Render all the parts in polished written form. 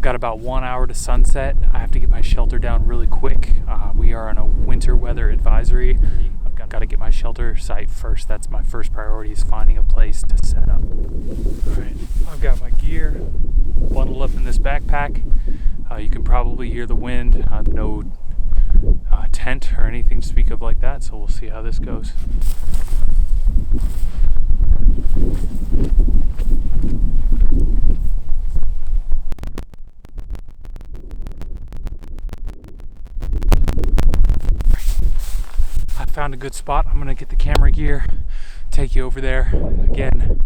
got about 1 hour to sunset. I have to get my shelter down really quick. We are on a winter weather advisory. I've got to get my shelter site first. That's my first priority, is finding a place to set up. All right, I've got my gear bundled up in this backpack. You can probably hear the wind. No tent or anything to speak of like that, so we'll see how this goes. I found a good spot. I'm gonna get the camera gear, take you over there. Again,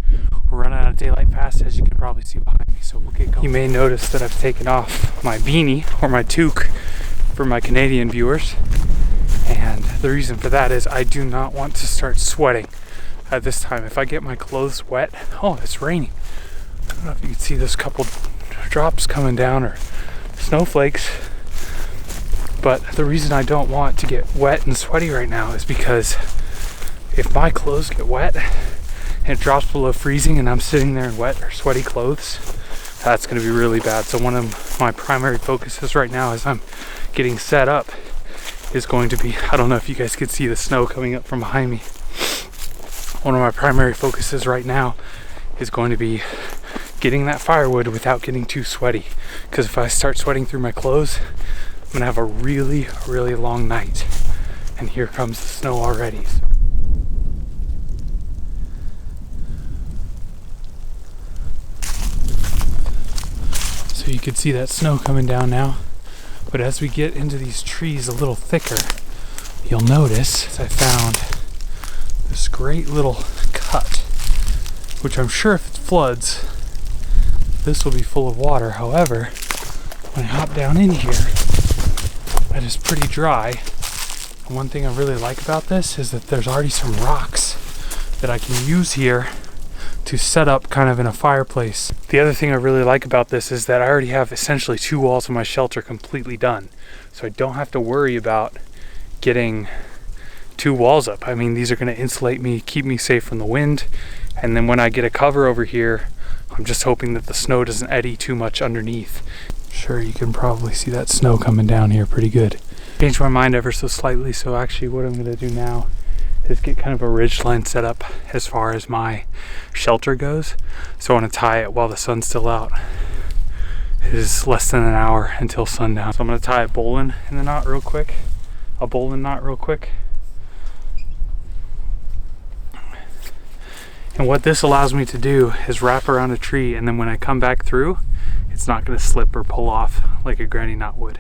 we're running out of daylight fast, as you can probably see behind me, so we'll get going. You may notice that I've taken off my beanie, or my toque, for my Canadian viewers. And the reason for that is I do not want to start sweating at this time. If I get my clothes wet, oh, it's raining. I don't know if you can see this couple drops coming down, or snowflakes. But the reason I don't want to get wet and sweaty right now is because if my clothes get wet and it drops below freezing and I'm sitting there in wet or sweaty clothes, that's going to be really bad. So one of my primary focuses right now as I'm getting set up is going to be, I don't know if you guys could see the snow coming up from behind me. One of my primary focuses right now is going to be getting that firewood without getting too sweaty. Because if I start sweating through my clothes, I'm gonna have a really, really long night. And here comes the snow already. So you can see that snow coming down now. But as we get into these trees a little thicker, you'll notice I found this great little cut, which I'm sure if it floods, this will be full of water. However, when I hop down in here, it is pretty dry. And one thing I really like about this is that there's already some rocks that I can use here to set up kind of in a fireplace. The other thing I really like about this is that I already have essentially 2 walls of my shelter completely done. So I don't have to worry about getting 2 walls up. I mean, these are going to insulate me, keep me safe from the wind. And then when I get a cover over here, I'm just hoping that the snow doesn't eddy too much underneath. Sure, you can probably see that snow coming down here pretty good. Changed my mind ever so slightly, so actually what I'm going to do now is get kind of a ridge line set up as far as my shelter goes. So I want to tie it while the sun's still out. It is less than an hour until sundown. So I'm going to tie a bowline knot real quick. And what this allows me to do is wrap around a tree, and then when I come back through, it's not going to slip or pull off like a granny knot would.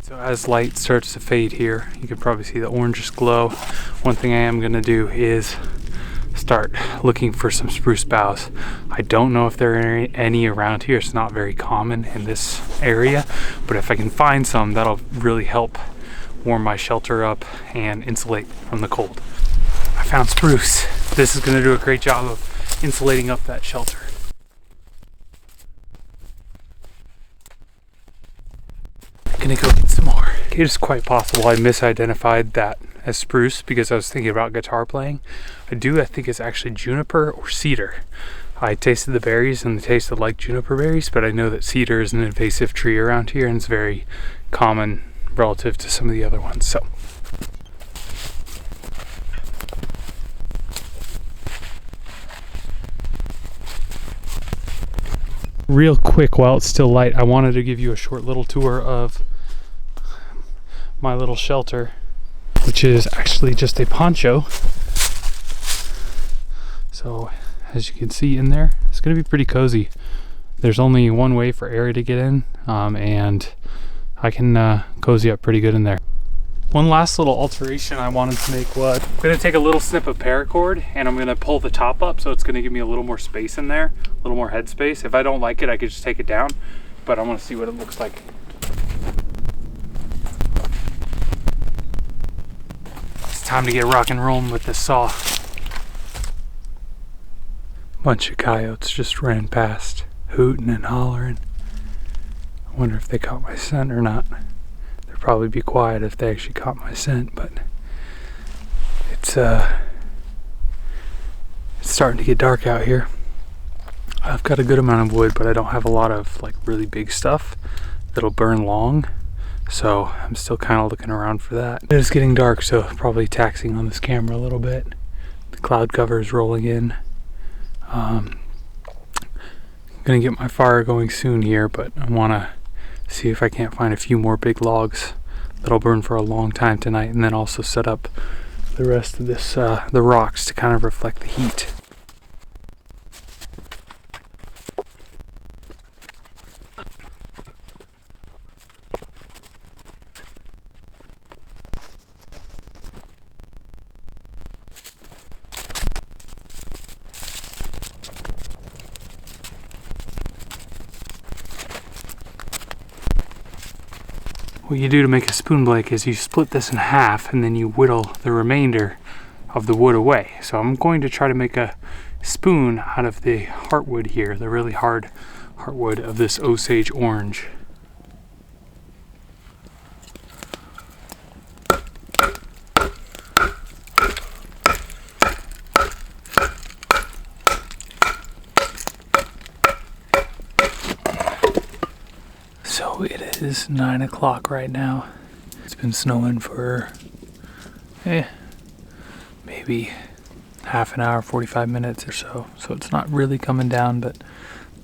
So as light starts to fade here, you can probably see the orangish glow. One thing I am going to do is start looking for some spruce boughs. I don't know if there are any around here. It's not very common in this area, but if I can find some, that'll really help warm my shelter up and insulate from the cold. I found spruce. This is going to do a great job of insulating up that shelter. Gonna go get some more. It is quite possible I misidentified that as spruce because I was thinking about guitar playing. I think it's actually juniper or cedar. I tasted the berries and they tasted like juniper berries, but I know that cedar is an invasive tree around here and it's very common relative to some of the other ones. So real quick, while it's still light, I wanted to give you a short little tour of my little shelter, which is actually just a poncho. So as you can see in there, it's going to be pretty cozy. There's only one way for air to get in, and I can cozy up pretty good in there. One last little alteration I wanted to make was I'm going to take a little snip of paracord and I'm going to pull the top up, so it's going to give me a little more space in there, a little more head space. If I don't like it, I could just take it down, but I want to see what it looks like. It's time to get rock and rolling with this saw. Bunch of coyotes just ran past, hooting and hollering. I wonder if they caught my scent or not. They'd probably be quiet if they actually caught my scent, but it's starting to get dark out here. I've got a good amount of wood, but I don't have a lot of like really big stuff that'll burn long, so I'm still kind of looking around for that. It is getting dark, so probably taxing on this camera a little bit. The cloud cover is rolling in. I'm gonna get my fire going soon here, but I want to see if I can't find a few more big logs that'll burn for a long time tonight, and then also set up the rest of this the rocks to kind of reflect the heat. What you do to make a spoon blank is you split this in half and then you whittle the remainder of the wood away. So I'm going to try to make a spoon out of the heartwood here, the really hard heartwood of this Osage orange. So it is 9 o'clock right now. It's been snowing for maybe half an hour, 45 minutes or so. So it's not really coming down, but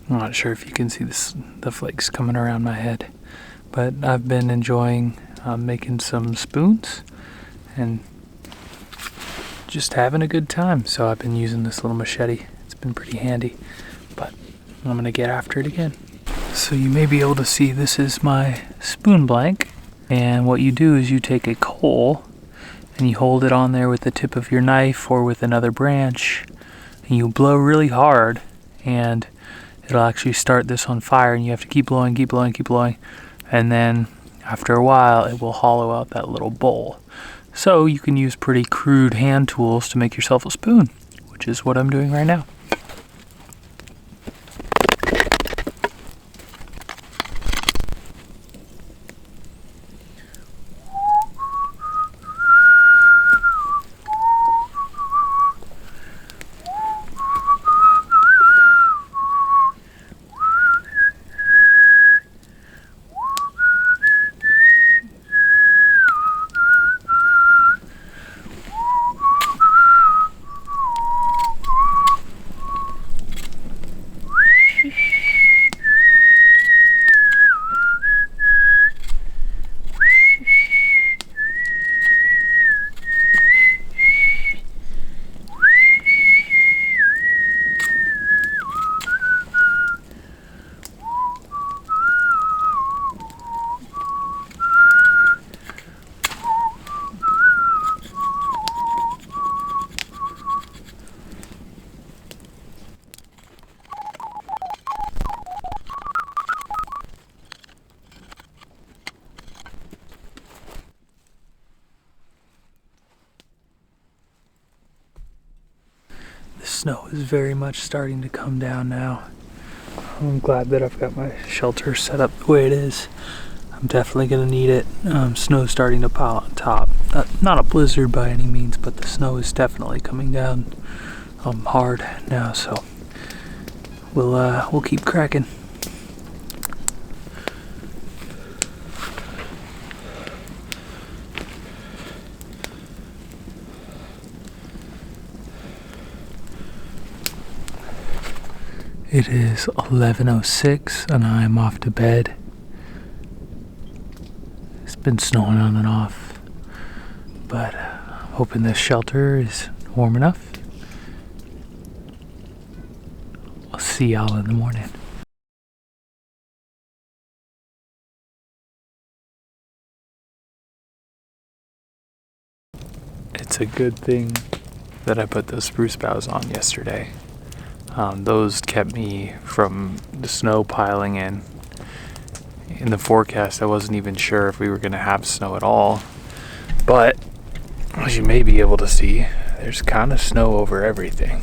I'm not sure if you can see the flakes coming around my head. But I've been enjoying making some spoons and just having a good time. So I've been using this little machete. It's been pretty handy, but I'm gonna get after it again. So you may be able to see this is my spoon blank, and what you do is you take a coal and you hold it on there with the tip of your knife or with another branch, and you blow really hard and it'll actually start this on fire, and you have to keep blowing, keep blowing, keep blowing, and then after a while it will hollow out that little bowl. So you can use pretty crude hand tools to make yourself a spoon, which is what I'm doing right now. Snow is very much starting to come down now. I'm glad that I've got my shelter set up the way it is. I'm definitely going to need it. Snow's starting to pile on top. Not a blizzard by any means, but the snow is definitely coming down hard now, so we'll keep cracking. It is 11:06 and I'm off to bed. It's been snowing on and off, but I'm hoping this shelter is warm enough. I'll see y'all in the morning. It's a good thing that I put those spruce boughs on yesterday. Those kept me from the snow piling in. In the forecast, I wasn't even sure if we were going to have snow at all. But, as you may be able to see, there's kind of snow over everything.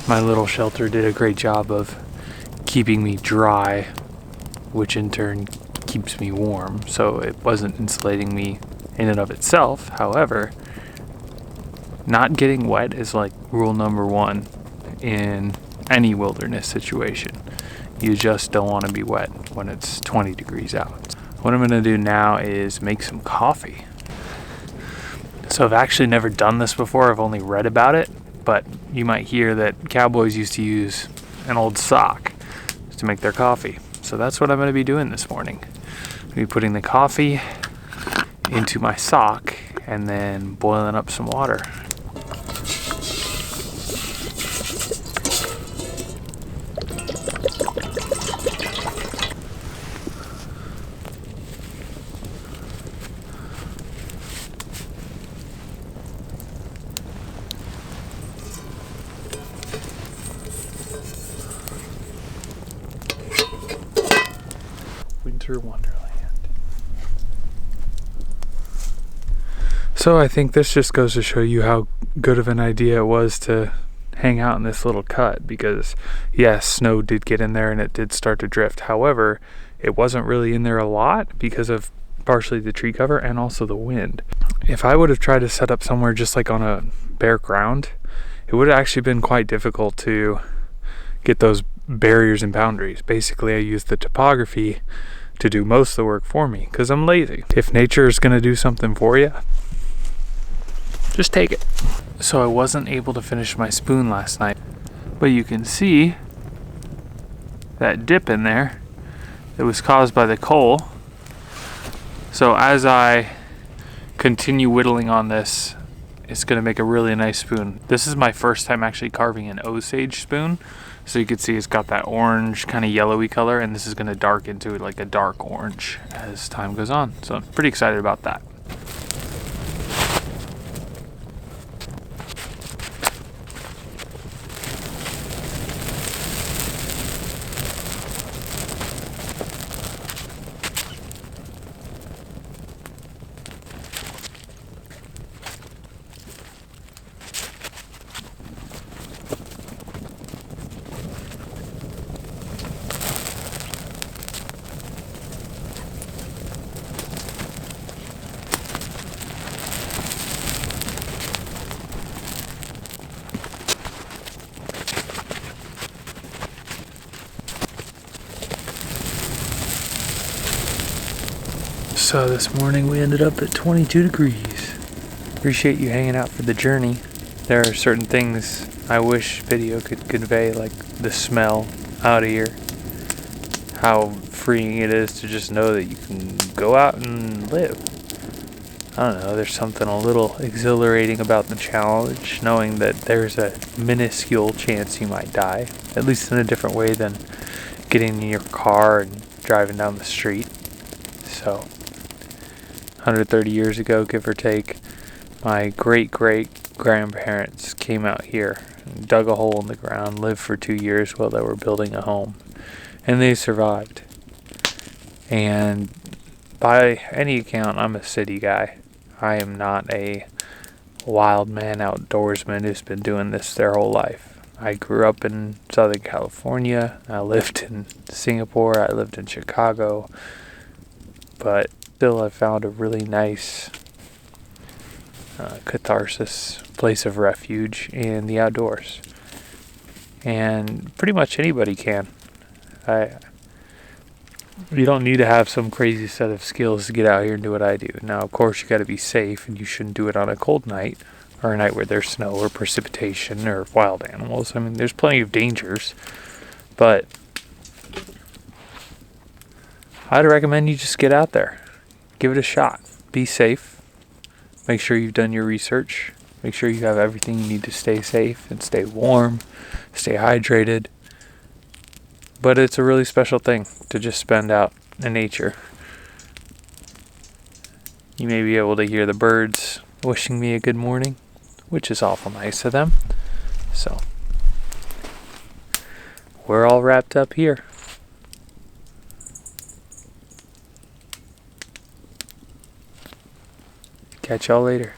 My little shelter did a great job of keeping me dry, which in turn keeps me warm. So it wasn't insulating me in and of itself. However, not getting wet is like rule number one in any wilderness situation. You just don't want to be wet when it's 20 degrees out. What I'm gonna do now is make some coffee. So I've actually never done this before. I've only read about it, but you might hear that cowboys used to use an old sock to make their coffee. So that's what I'm gonna be doing this morning. I'm gonna be putting the coffee into my sock and then boiling up some water. Winter Wonderland. So I think this just goes to show you how good of an idea it was to hang out in this little cut, because yes, snow did get in there and it did start to drift. However, it wasn't really in there a lot because of partially the tree cover and also the wind. If I would have tried to set up somewhere just like on a bare ground, it would have actually been quite difficult to get those barriers and boundaries. Basically, I used the topography to do most of the work for me because I'm lazy. If nature is going to do something for you, just take it. So I wasn't able to finish my spoon last night, but you can see that dip in there that was caused by the coal. So as I continue whittling on this, it's going to make a really nice spoon. This is my first time actually carving an Osage spoon. So you can see it's got that orange kind of yellowy color, and this is going to dark into like a dark orange as time goes on. So I'm pretty excited about that. So this morning we ended up at 22 degrees. Appreciate you hanging out for the journey. There are certain things I wish video could convey, like the smell out of here. How freeing it is to just know that you can go out and live. I don't know, there's something a little exhilarating about the challenge, knowing that there's a minuscule chance you might die, at least in a different way than getting in your car and driving down the street. So 130 years ago, give or take, my great-great-grandparents came out here and dug a hole in the ground, lived for 2 years while they were building a home, and they survived. And by any account, I'm a city guy. I am not a wild man outdoorsman who's been doing this their whole life. I grew up in Southern California. I lived in Singapore. I lived in Chicago. But still, I found a really nice catharsis, place of refuge in the outdoors. And pretty much anybody can. You don't need to have some crazy set of skills to get out here and do what I do. Now, of course, you got to be safe, and you shouldn't do it on a cold night or a night where there's snow or precipitation or wild animals. I mean, there's plenty of dangers, but I'd recommend you just get out there. Give it a shot. Be safe. Make sure you've done your research. Make sure you have everything you need to stay safe and stay warm, stay hydrated. But it's a really special thing to just spend out in nature. You may be able to hear the birds wishing me a good morning, which is awful nice of them. So, we're all wrapped up here. Catch y'all later.